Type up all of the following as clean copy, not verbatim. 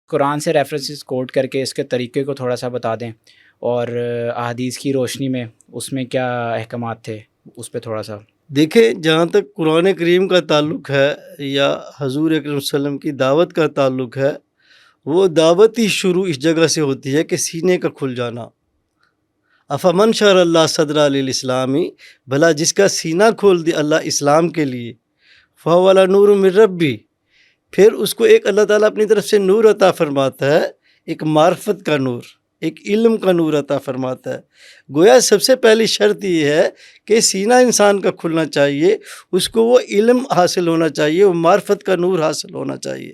قرآن سے ریفرنسز کوٹ کر کے اس کے طریقے کو تھوڑا سا بتا دیں، اور احادیث کی روشنی میں اس میں کیا احکامات تھے، اس پہ تھوڑا سا۔ دیکھیں، جہاں تک قرآن کریم کا تعلق ہے یا حضور اکرم صلی اللہ علیہ وسلم کی دعوت کا تعلق ہے، وہ دعوت ہی شروع اس جگہ سے ہوتی ہے کہ سینے کا کھل جانا۔ افمن شرح اللہ صدر للاسلامی، بھلا جس کا سینہ کھول دیا اللہ اسلام کے لیے، فہو علی نور من ربی، پھر اس کو ایک اللہ تعالیٰ اپنی طرف سے نور عطا فرماتا ہے، ایک معرفت کا نور، ایک علم کا نور عطا فرماتا ہے۔ گویا سب سے پہلی شرط یہ ہے کہ سینہ انسان کا کھلنا چاہیے، اس کو وہ علم حاصل ہونا چاہیے، وہ معرفت کا نور حاصل ہونا چاہیے۔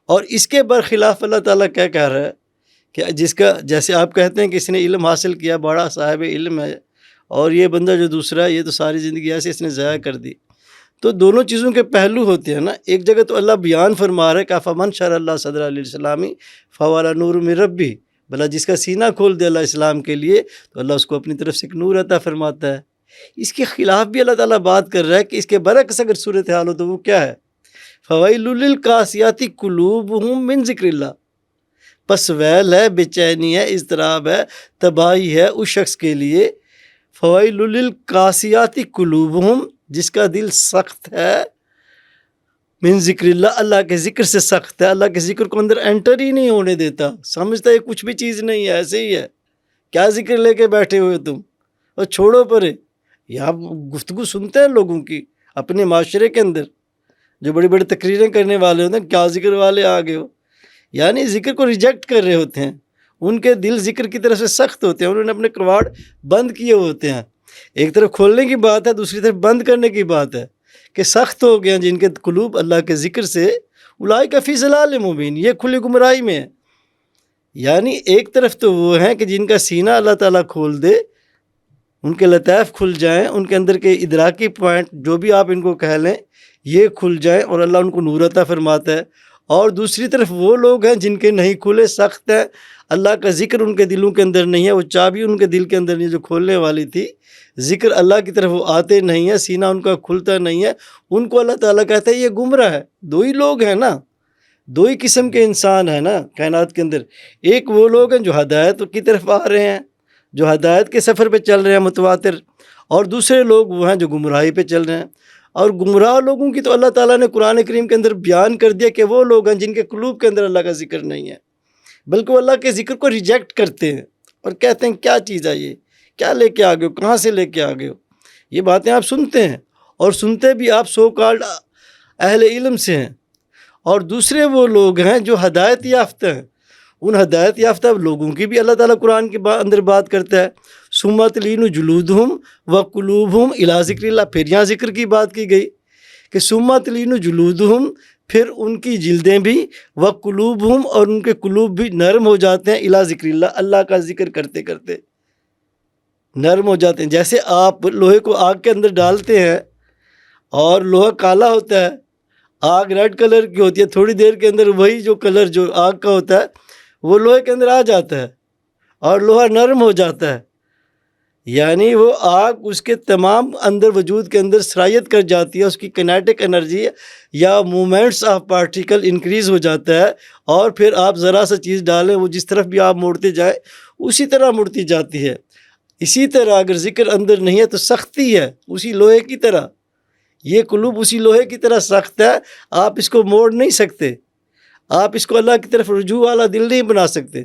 اور اس کے برخلاف اللہ تعالیٰ کیا کہہ رہا ہے کہ جس کا، جیسے آپ کہتے ہیں کہ اس نے علم حاصل کیا، بڑا صاحب علم ہے، اور یہ بندہ جو دوسرا ہے یہ تو ساری زندگی ایسے اس نے ضائع کر دی۔ تو دونوں چیزوں کے پہلو ہوتے ہیں نا۔ ایک جگہ تو اللہ بیان فرما رہا ہے کہ فمن شرح اللہ صدر للاسلامی فہو علی نور من ربی، بھلا جس کا سینہ کھول دے اللہ اسلام کے لیے تو اللہ اس کو اپنی طرف سے ایک نور عطا فرماتا ہے۔ اس کے خلاف بھی اللہ تعالیٰ بات کر رہا ہے کہ اس کے برعکس اگر صورتحال ہو تو وہ کیا ہے؟ فویل للقاسیات قلوبہم من ذکر اللہ، پس ویل ہے، بے چینی ہے، اضطراب ہے، تباہی ہے اس شخص کے لیے۔ فویل للقاسیات قلوبہم، جس کا دل سخت ہے، من ذکر اللہ، اللہ کے ذکر سے سخت ہے، اللہ کے ذکر کو اندر انٹر ہی نہیں ہونے دیتا، سمجھتا ہے کچھ بھی چیز نہیں ہے، ایسے ہی ہے، کیا ذکر لے کے بیٹھے ہوئے تم، اور چھوڑو پرے۔ یہ آپ گفتگو سنتے ہیں لوگوں کی اپنے معاشرے کے اندر، جو بڑی بڑی تقریریں کرنے والے ہوتے ہیں، کیا ذکر والے آگے ہو، یعنی ذکر کو ریجیکٹ کر رہے ہوتے ہیں، ان کے دل ذکر کی طرف سے سخت ہوتے ہیں، انہوں نے اپنے کڑواڑ بند کیے ہوتے ہیں۔ ایک طرف کھولنے کی بات ہے، دوسری طرف بند کرنے کی بات ہے کہ سخت ہو گئے ہیں جن کے قلوب اللہ کے ذکر سے، اولئک فی ضلال مبین، یہ کھلی گمراہی میں ہے۔ یعنی ایک طرف تو وہ ہیں کہ جن کا سینہ اللہ تعالیٰ کھول دے، ان کے لطائف کھل جائیں، ان کے اندر کے ادراکی پوائنٹ جو بھی آپ ان کو کہہ لیں یہ کھل جائیں، اور اللہ ان کو نور عطا فرماتا ہے۔ اور دوسری طرف وہ لوگ ہیں جن کے نہیں کھلے، سخت ہیں، اللہ کا ذکر ان کے دلوں کے اندر نہیں ہے، وہ چابی ان کے دل کے اندر نہیں جو کھولنے والی تھی، ذکر اللہ کی طرف وہ آتے نہیں ہیں، سینہ ان کا کھلتا نہیں ہے، ان کو اللہ تعالیٰ کہتا ہے یہ گمراہ ہے۔ دو ہی لوگ ہیں نا، دو ہی قسم کے انسان ہیں نا کائنات کے اندر۔ ایک وہ لوگ ہیں جو ہدایت کی طرف آ رہے ہیں، جو ہدایت کے سفر پہ چل رہے ہیں متواتر، اور دوسرے لوگ وہ ہیں جو گمراہی پہ چل رہے ہیں۔ اور گمراہ لوگوں کی تو اللہ تعالیٰ نے قرآن کریم کے اندر بیان کر دیا کہ وہ لوگ ہیں جن کے قلوب کے اندر اللہ کا ذکر نہیں ہے، بلکہ وہ اللہ کے ذکر کو ریجیکٹ کرتے ہیں اور کہتے ہیں کیا چیز ہے یہ، کیا لے کے آ گئے ہو، کہاں سے لے کے آ گئے ہو۔ یہ باتیں آپ سنتے ہیں، اور سنتے بھی آپ سو کالڈ اہل علم سے ہیں۔ اور دوسرے وہ لوگ ہیں جو ہدایت یافتہ ہیں، ان ہدایت یافتہ لوگوں کی بھی اللہ تعالیٰ قرآن کے اندر بات کرتا ہے، ثم تلین جلودہم وقلوبہم الی ذکر اللہ۔ پھر یہاں ذکر کی بات کی گئی کہ ثم تلین جلودہم، پھر ان کی جلدیں بھی، وقلوبہم، اور ان کے قلوب بھی نرم ہو جاتے ہیں، الی ذکر اللہ، اللہ کا ذکر کرتے کرتے نرم ہو جاتے ہیں۔ جیسے آپ لوہے کو آگ کے اندر ڈالتے ہیں اور لوہا کالا ہوتا ہے، آگ ریڈ کلر کی ہوتی ہے، تھوڑی دیر کے اندر وہی جو کلر جو آگ کا ہوتا ہے وہ لوہے کے اندر آ جاتا ہے اور لوہا نرم ہو جاتا ہے۔ یعنی وہ آگ اس کے تمام اندر وجود کے اندر سرایت کر جاتی ہے، اس کی کینیٹک انرجی یا مومنٹس آف پارٹیکل انکریز ہو جاتا ہے، اور پھر آپ ذرا سا چیز ڈالیں وہ جس طرف بھی آپ موڑتے جائیں اسی طرح مڑتی جاتی ہے۔ اسی طرح اگر ذکر اندر نہیں ہے تو سختی ہے اسی لوہے کی طرح، یہ قلوب اسی لوہے کی طرح سخت ہے، آپ اس کو موڑ نہیں سکتے، آپ اس کو اللہ کی طرف رجوع والا دل نہیں بنا سکتے۔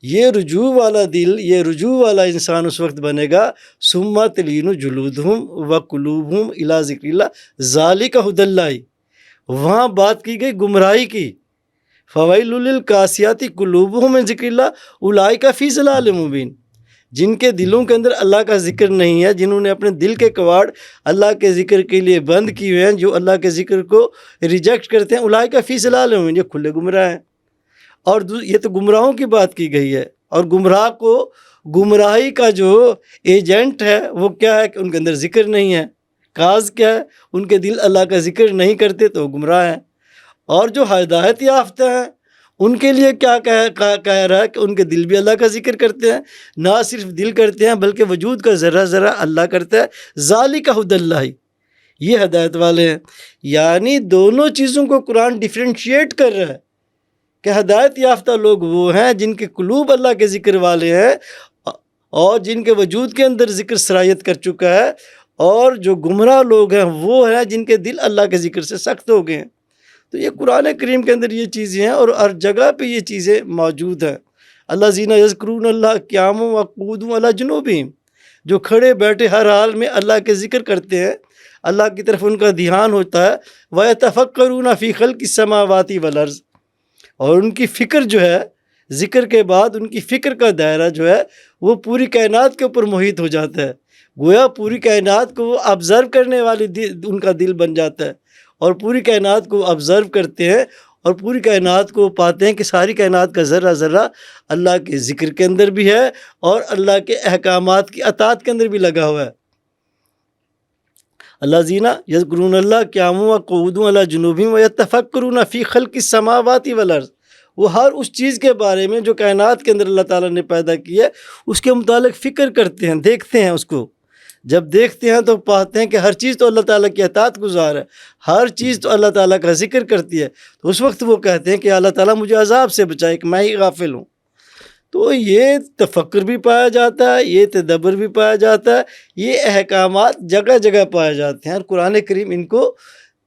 یہ رجوع والا دل، یہ رجوع والا انسان اس وقت بنے گا ثم تلین جلودہم وقلوبہم الی ذکر اللہ ذالک ھدی اللہ۔ وہاں بات کی گئی گمراہی کی، فویل للقاسیات قلوبہم من ذکر اللہ اولئک فی ضلال مبین۔ جن کے دلوں کے اندر اللہ کا ذکر نہیں ہے، جنہوں نے اپنے دل کے کواڑ اللہ کے ذکر کے لیے بند کیے ہوئے ہیں، جو اللہ کے ذکر کو ریجیکٹ کرتے ہیں، اولئک فی ضلال مبین، یہ کھلے گمراہ ہیں۔ اور یہ تو گمراہوں کی بات کی گئی ہے، اور گمراہ کو گمراہی کا جو ایجنٹ ہے وہ کیا ہے کہ ان کے اندر ذکر نہیں ہے۔ کاز کیا ہے؟ ان کے دل اللہ کا ذکر نہیں کرتے تو وہ گمراہ ہیں۔ اور جو ہدایت یافتہ ہیں ان کے لیے کیا کہہ رہا ہے کہ ان کے دل بھی اللہ کا ذکر کرتے ہیں، نہ صرف دل کرتے ہیں بلکہ وجود کا ذرہ ذرہ اللہ کرتا ہے، ذالک ھدی اللہ، یہ ہدایت والے ہیں۔ یعنی دونوں چیزوں کو قرآن ڈیفرینشیٹ کر رہا ہے کہ ہدایت یافتہ لوگ وہ ہیں جن کے قلوب اللہ کے ذکر والے ہیں اور جن کے وجود کے اندر ذکر سرایت کر چکا ہے، اور جو گمراہ لوگ ہیں وہ ہیں جن کے دل اللہ کے ذکر سے سخت ہو گئے ہیں۔ تو یہ قرآن کریم کے اندر یہ چیزیں ہیں اور ہر جگہ پہ یہ چیزیں موجود ہیں۔ الذین یذکرون اللہ قیاما وقعودا علی جنوبہم، جو کھڑے بیٹھے ہر حال میں اللہ کے ذکر کرتے ہیں، اللہ کی طرف ان کا دھیان ہوتا ہے۔ وَيَتَفَكَّرُونَ فِي خَلْقِ السَّمَاوَاتِ وَالْأَرْضِ، اور ان کی فکر جو ہے، ذکر کے بعد ان کی فکر کا دائرہ جو ہے وہ پوری کائنات کے اوپر محیط ہو جاتا ہے، گویا پوری کائنات کو وہ آبزرو کرنے والی ان کا دل بن جاتا ہے، اور پوری کائنات کو آبزرو کرتے ہیں اور پوری کائنات کو پاتے ہیں کہ ساری کائنات کا ذرہ ذرہ اللہ کے ذکر کے اندر بھی ہے اور اللہ کے احکامات کی اطاعت کے اندر بھی لگا ہوا ہے۔ الذین یذکرون اللہ قیاما وقعودا علی جنوبہم ویتفکرون فی خلق السماوات والارض، وہ ہر اس چیز کے بارے میں جو کائنات کے اندر اللہ تعالیٰ نے پیدا کی ہے اس کے متعلق فکر کرتے ہیں، دیکھتے ہیں اس کو۔ جب دیکھتے ہیں تو پاتے ہیں کہ ہر چیز تو اللہ تعالیٰ کی اطاعت گزار ہے، ہر چیز تو اللہ تعالیٰ کا ذکر کرتی ہے، تو اس وقت وہ کہتے ہیں کہ اللہ تعالیٰ مجھے عذاب سے بچائے کہ میں ہی غافل ہوں۔ تو یہ تفکر بھی پایا جاتا ہے، یہ تدبر بھی پایا جاتا ہے، یہ احکامات جگہ جگہ پائے جاتے ہیں، اور قرآن کریم ان کو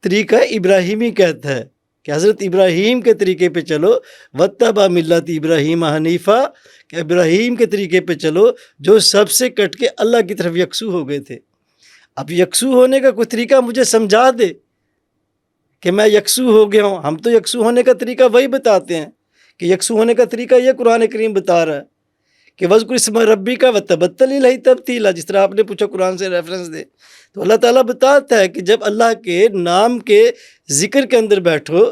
طریقہ ابراہیمی کہتا ہے کہ حضرت ابراہیم کے طریقے پہ چلو، واتبع ملت ابراہیم حنیفہ، کہ ابراہیم کے طریقے پہ چلو جو سب سے کٹ کے اللہ کی طرف یکسو ہو گئے تھے۔ اب یکسو ہونے کا کوئی طریقہ مجھے سمجھا دے کہ میں یکسو ہو گیا ہوں۔ ہم تو یکسو ہونے کا طریقہ وہی بتاتے ہیں کہ یکسو ہونے کا طریقہ یہ قرآن کریم بتا رہا ہے کہ وذکر اسم ربک وتبتل الیہ تبتیلا، جس طرح آپ نے پوچھا قرآن سے ریفرنس دے، تو اللہ تعالیٰ بتاتا ہے کہ جب اللہ کے نام کے ذکر کے اندر بیٹھو،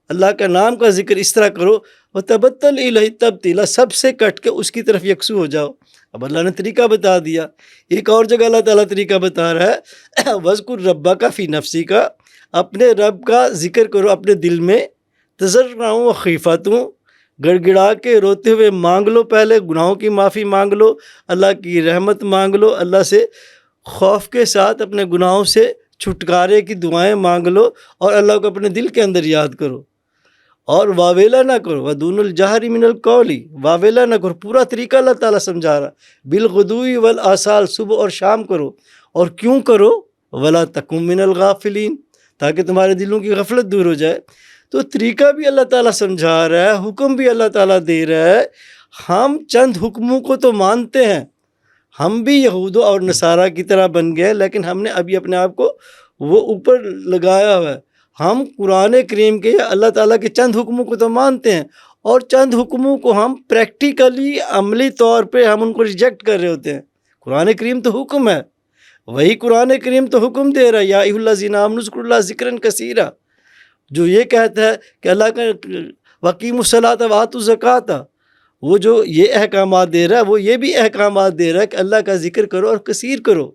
اللہ کا نام کا ذکر اس طرح کرو، وتبتل الیہ تبتیلا، سب سے کٹ کے اس کی طرف یکسو ہو جاؤ۔ اب اللہ نے طریقہ بتا دیا۔ ایک اور جگہ اللہ تعالیٰ طریقہ بتا رہا ہے، وذکر ربک فی نفسک، اپنے رب کا ذکر کرو اپنے دل میں، تضرعا وخیفۃ، گڑ گڑا کے روتے ہوئے مانگ لو، پہلے گناہوں کی معافی مانگ لو، اللہ کی رحمت مانگ لو، اللہ سے خوف کے ساتھ اپنے گناہوں سے چھٹکارے کی دعائیں مانگ لو، اور اللہ کو اپنے دل کے اندر یاد کرو، اور واویلا نہ کرو، ودون الجہر من القول، واویلا نہ کرو۔ پورا طریقہ اللہ تعالیٰ سمجھا رہا، بالغدو والآصال، صبح اور شام کرو، اور کیوں کرو، ولا تکن من الغافلین، تاکہ تمہارے دلوں کی غفلت دور ہو جائے۔ تو طریقہ بھی اللہ تعالیٰ سمجھا رہا ہے، حکم بھی اللہ تعالیٰ دے رہا ہے۔ ہم چند حکموں کو تو مانتے ہیں، ہم بھی یہود اور نصارہ کی طرح بن گئے، لیکن ہم نے ابھی اپنے آپ کو وہ اوپر لگایا ہوا ہے۔ ہم قرآن کریم کے یا اللہ تعالیٰ کے چند حکموں کو تو مانتے ہیں، اور چند حکموں کو ہم پریکٹیکلی عملی طور پہ ہم ان کو ریجیکٹ کر رہے ہوتے ہیں۔ قرآن کریم تو حکم ہے، وہی قرآن کریم تو حکم دے رہا ہے، یا ایھا الذین آمنوا اذکروا اللہ ذکرا کثیرا، جو یہ کہتا ہے کہ اللہ کا وقیموا الصلاۃ وآتوا الزکوٰۃ، وہ جو یہ احکامات دے رہا ہے وہ یہ بھی احکامات دے رہا ہے کہ اللہ کا ذکر کرو اور کثیر کرو۔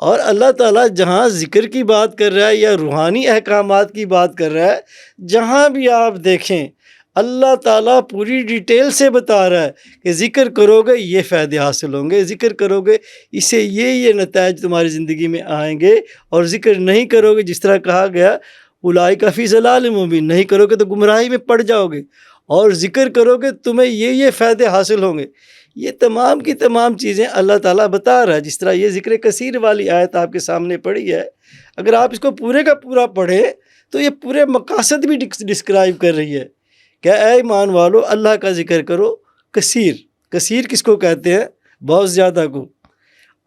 اور اللہ تعالیٰ جہاں ذکر کی بات کر رہا ہے یا روحانی احکامات کی بات کر رہا ہے، جہاں بھی آپ دیکھیں اللہ تعالیٰ پوری ڈیٹیل سے بتا رہا ہے کہ ذکر کرو گے یہ فائدے حاصل ہوں گے، ذکر کرو گے اس سے یہ نتائج تمہاری زندگی میں آئیں گے، اور ذکر نہیں کرو گے جس طرح کہا گیا اولئک فی ضلال مبین، نہیں کرو گے تو گمراہی میں پڑ جاؤ گے، اور ذکر کرو گے تمہیں یہ فائدے حاصل ہوں گے۔ یہ تمام کی تمام چیزیں اللہ تعالیٰ بتا رہا ہے۔ جس طرح یہ ذکر کثیر والی آیت آپ کے سامنے پڑھی ہے، اگر آپ اس کو پورے کا پورا پڑھیں تو یہ پورے مقاصد بھی ڈسکرائب کر رہی ہے کہ اے ایمان والو اللہ کا ذکر کرو کثیر۔ کثیر کس کو کہتے ہیں؟ بہت زیادہ کو۔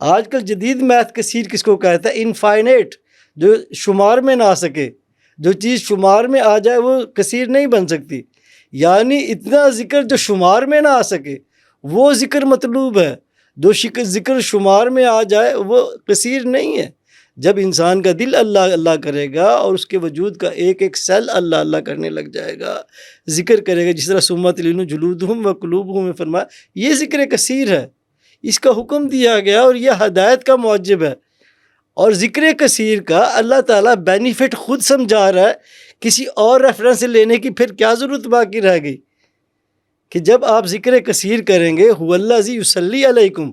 آج کل جدید میتھ کثیر کس کو کہتا ہے؟ انفائنیٹ، جو شمار میں نہ آ سکے، جو چیز شمار میں آ جائے وہ کثیر نہیں بن سکتی، یعنی اتنا ذکر جو شمار میں نہ آ سکے وہ ذکر مطلوب ہے، جو ذکر شمار میں آ جائے وہ کثیر نہیں ہے۔ جب انسان کا دل اللہ اللہ کرے گا اور اس کے وجود کا ایک ایک سیل اللہ اللہ کرنے لگ جائے گا، ذکر کرے گا، جس طرح ثم تلین جلودہم وقلوبہم میں فرمایا، یہ ذکر کثیر ہے، اس کا حکم دیا گیا اور یہ ہدایت کا موجب ہے۔ اور ذکر کثیر کا اللہ تعالیٰ بینیفٹ خود سمجھا رہا ہے، کسی اور ریفرنس لینے کی پھر کیا ضرورت باقی رہ گئی کہ جب آپ ذکر کثیر کریں گے، هو الذی یصلی علیکم،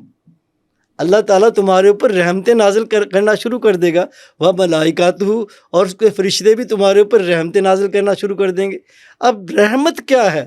اللہ تعالیٰ تمہارے اوپر رحمتیں نازل کرنا شروع کر دے گا، وہ ملائکاتہ، اور اس کے فرشتے بھی تمہارے اوپر رحمتیں نازل کرنا شروع کر دیں گے۔ اب رحمت کیا ہے؟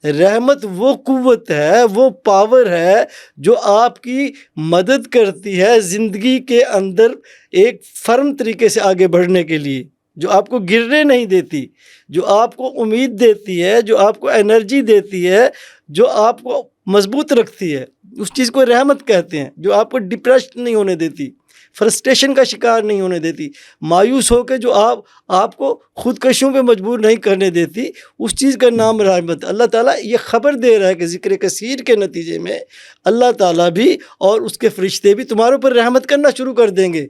رحمت وہ قوت ہے، وہ پاور ہے جو آپ کی مدد کرتی ہے زندگی کے اندر ایک فرم طریقے سے آگے بڑھنے کے لیے، جو آپ کو گرنے نہیں دیتی، جو آپ کو امید دیتی ہے، جو آپ کو انرجی دیتی ہے، جو آپ کو مضبوط رکھتی ہے، اس چیز کو رحمت کہتے ہیں، جو آپ کو ڈپریشن نہیں ہونے دیتی، فرسٹریشن کا شکار نہیں ہونے دیتی، مایوس ہو کے جو آپ کو خودکشیوں پہ مجبور نہیں کرنے دیتی، اس چیز کا نام رحمت۔ اللہ تعالیٰ یہ خبر دے رہا ہے کہ ذکر کثیر کے نتیجے میں اللہ تعالیٰ بھی اور اس کے فرشتے بھی تمہارے اوپر رحمت کرنا شروع کر دیں گے۔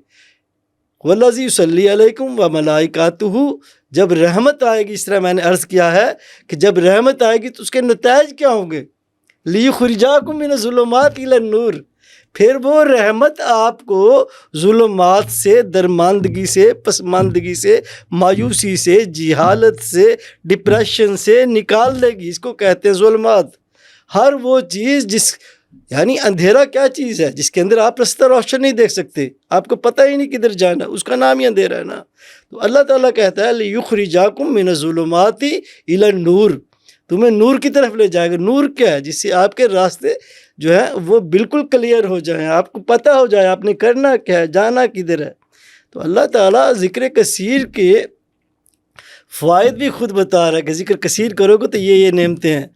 والذی یصلی علیکم وملائکاتہ، جب رحمت آئے گی، اس طرح میں نے عرض کیا ہے کہ جب رحمت آئے گی تو اس کے نتائج کیا ہوں گے؟ لیخرجاکم من الظلمات الی النور، پھر وہ رحمت آپ کو ظلمات سے، درماندگی سے، پسماندگی سے، مایوسی سے، جہالت سے، ڈپریشن سے نکال دے گی۔ اس کو کہتے ہیں ظلمات۔ ہر وہ چیز یعنی اندھیرا کیا چیز ہے؟ جس کے اندر آپ رستہ روشن نہیں دیکھ سکتے، آپ کو پتہ ہی نہیں کدھر جانا، اس کا نام ہی اندھیرا ہے نا۔ تو اللہ تعالیٰ کہتا ہے لیخرجاکم من الظلمات الی النور، تمہیں نور کی طرف لے جائے گا۔ نور کیا ہے؟ جس سے آپ کے راستے جو ہے وہ بالکل کلیئر ہو جائیں، آپ کو پتہ ہو جائے آپ نے کرنا کیا ہے، جانا کدھر ہے۔ تو اللہ تعالیٰ ذکر کثیر کے فوائد بھی خود بتا رہا ہے کہ ذکر کثیر کرو گے تو یہ نعمتیں ہیں،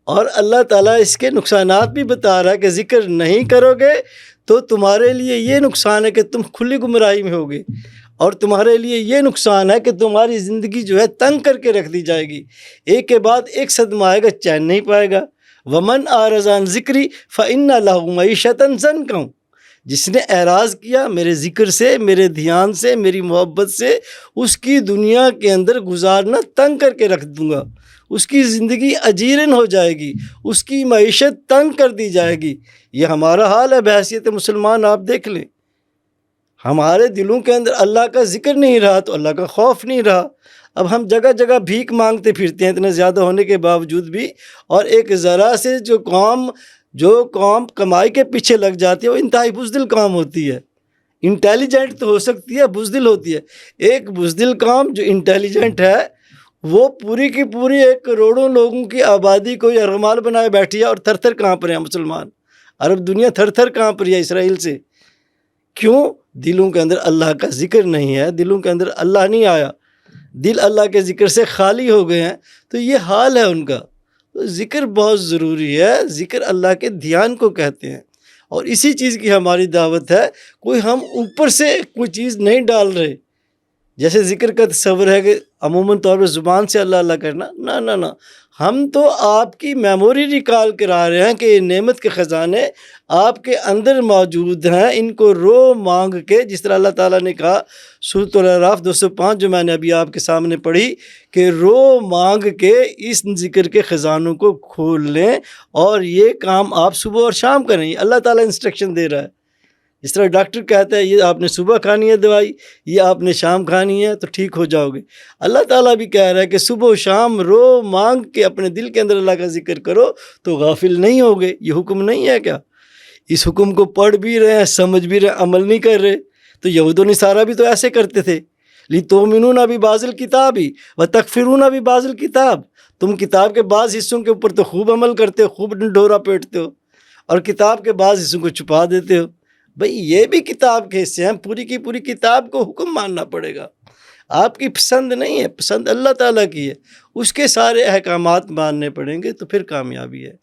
اور اللہ تعالیٰ اس کے نقصانات بھی بتا رہا ہے کہ ذکر نہیں کرو گے تو تمہارے لیے یہ نقصان ہے کہ تم کھلی گمراہی میں ہوگے، اور تمہارے لیے یہ نقصان ہے کہ تمہاری زندگی جو ہے تنگ کر کے رکھ دی جائے گی، ایک کے بعد ایک صدمہ آئے گا، چین نہیں پائے گا۔ وَمَنْ أَعْرَضَ عَنْ ذِكْرِي فَإِنَّ لَهُ مَعِيشَةً ضَنْكًا، جس نے اعراض کیا میرے ذکر سے، میرے دھیان سے، میری محبت سے، اس کی دنیا کے اندر گزارنا تنگ کر کے رکھ دوں گا، اس کی زندگی اجیرن ہو جائے گی، اس کی معیشت تنگ کر دی جائے گی۔ یہ ہمارا حال ہے بحیثیت مسلمان، آپ دیکھ لیں، ہمارے دلوں کے اندر اللہ کا ذکر نہیں رہا تو اللہ کا خوف نہیں رہا۔ اب ہم جگہ جگہ بھیک مانگتے پھرتے ہیں اتنے زیادہ ہونے کے باوجود بھی، اور ایک ذرا سے جو قوم کمائی کے پیچھے لگ جاتی ہے وہ انتہائی بزدل کام ہوتی ہے۔ انٹیلیجنٹ تو ہو سکتی ہے، بزدل ہوتی ہے۔ ایک بزدل کام جو انٹیلیجنٹ ہے وہ پوری کی پوری 1 کروڑوں لوگوں کی آبادی کو یرغمال بنائے بیٹھی ہے، اور تھر تھر کانپ رہے ہیں مسلمان، عرب دنیا تھر تھر کانپ رہی ہے اسرائیل سے۔ کیوں؟ دلوں کے اندر اللہ کا ذکر نہیں ہے، دلوں کے اندر اللہ نہیں آیا، دل اللہ کے ذکر سے خالی ہو گئے ہیں، تو یہ حال ہے ان کا۔ تو ذکر بہت ضروری ہے، ذکر اللہ کے دھیان کو کہتے ہیں، اور اسی چیز کی ہماری دعوت ہے۔ کوئی ہم اوپر سے کوئی چیز نہیں ڈال رہے، جیسے ذکر کا تصور ہے کہ عموماً طور پر زبان سے اللہ اللہ کرنا، نہ، ہم تو آپ کی میموری ریکال کرا رہے ہیں کہ یہ نعمت کے خزانے آپ کے اندر موجود ہیں، ان کو رو مانگ کے، جس طرح اللہ تعالیٰ نے کہا سورۃ الاعراف 205 جو میں نے ابھی آپ کے سامنے پڑھی، کہ رو مانگ کے اس ذکر کے خزانوں کو کھول لیں، اور یہ کام آپ صبح اور شام کریں۔ اللہ تعالیٰ انسٹرکشن دے رہا ہے، جس طرح ڈاکٹر کہتا ہے یہ آپ نے صبح کھانی ہے دوائی، یہ آپ نے شام کھانی ہے تو ٹھیک ہو جاؤ گے، اللہ تعالیٰ بھی کہہ رہا ہے کہ صبح و شام رو مانگ کے اپنے دل کے اندر اللہ کا ذکر کرو تو غافل نہیں ہوگے۔ یہ حکم نہیں ہے کیا؟ اس حکم کو پڑھ بھی رہے ہیں، سمجھ بھی رہے ہیں، عمل نہیں کر رہے۔ تو یہود و نصارہ بھی تو ایسے کرتے تھے، لِتُؤْمِنُونَ بِبَعْضِ الْكِتَابِ وَتَكْفُرُونَ بِبَعْضِ الْكِتَابِ، تم کتاب کے بعض حصوں کے اوپر تو خوب عمل کرتے ہو، خوب ڈھورا پیٹتے ہو، اور کتاب کے بعض حصوں کو چھپا دیتے ہو۔ بھئی یہ بھی کتاب کے حصے ہیں، پوری کی پوری کتاب کو حکم ماننا پڑے گا۔ آپ کی پسند نہیں ہے، پسند اللہ تعالیٰ کی ہے، اس کے سارے احکامات ماننے پڑیں گے تو پھر کامیابی ہے۔